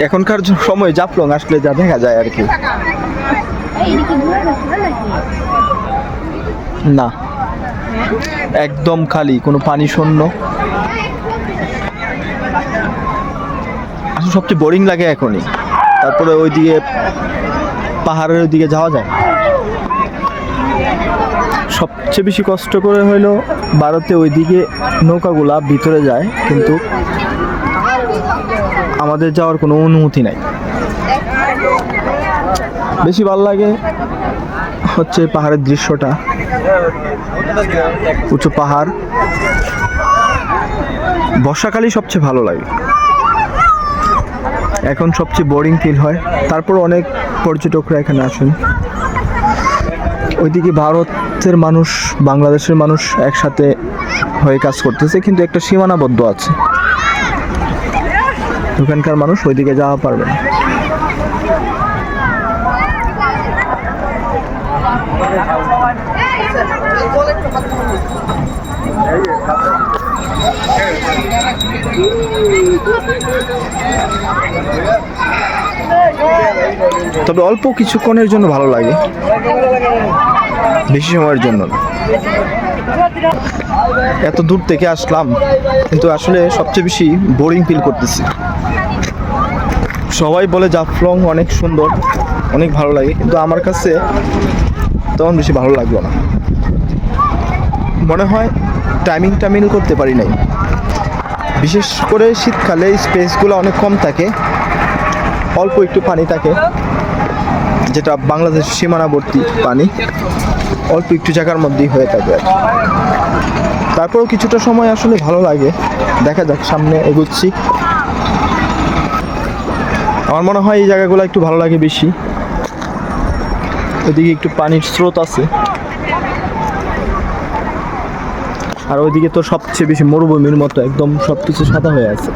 এখনকার সময় জাফলং আসলে যা দেখা যায় আর কি। না, একদম খালি, কোনো পানি শূন্য। আসলে সবচেয়ে বোরিং লাগে এখনই। তারপরে ওইদিকে পাহাড়ের ওইদিকে যাওয়া যায়। সবচেয়ে বেশি কষ্ট করে হইলো ভারতে ওইদিকে নৌকাগুলা ভিতরে যায়, কিন্তু আমাদের যাওয়ার কোনো অনুমতি নাই। বেশি ভালো লাগে হচ্ছে পাহাড়ের দৃশ্যটা, উঁচু পাহাড়। বর্ষাকালই সবচেয়ে ভালো লাগে, এখন সবচেয়ে বোরিং ফিল হয়। তারপর অনেক পর্যটকরা এখানে আসেন। ওইদিকে ভারতের মানুষ, বাংলাদেশের মানুষ একসাথে হয়ে কাজ করতেছে, কিন্তু একটা সীমানাবদ্ধ আছে, ওখানকার মানুষ ওইদিকে যাওয়া পারবে না। তবে অল্প কিছুক্ষণের জন্য ভালো লাগে, বেশি সময়ের জন্য না। এত দূর থেকে আসলাম, কিন্তু আসলে সবচেয়ে বেশি বোরিং ফিল করতেছি। সবাই বলে জাফলং অনেক সুন্দর, অনেক ভালো লাগে, কিন্তু আমার কাছে তখন বেশি ভালো লাগলো না। মনে হয় টাইমিংটা মিল করতে পারি নাই। বিশেষ করে শীতকালে স্পেসগুলো অনেক কম থাকে, অল্প একটু পানি থাকে, যেটা বাংলাদেশ সীমানাবর্তী পানি, অল্প একটু জায়গার মধ্যেই হয়ে থাকে। তারপরেও কিছুটা সময় আসলে ভালো লাগে। দেখা যাক, সামনে এগোচ্ছি। আমার মনে হয় এই জায়গাগুলো একটু ভালো লাগে বেশি। ওইদিকে একটু পানির স্রোত আছে, আর ওইদিকে তো সবচেয়ে বেশি মরুভূমির মতো একদম সবকিছু সাদা হয়ে আছে।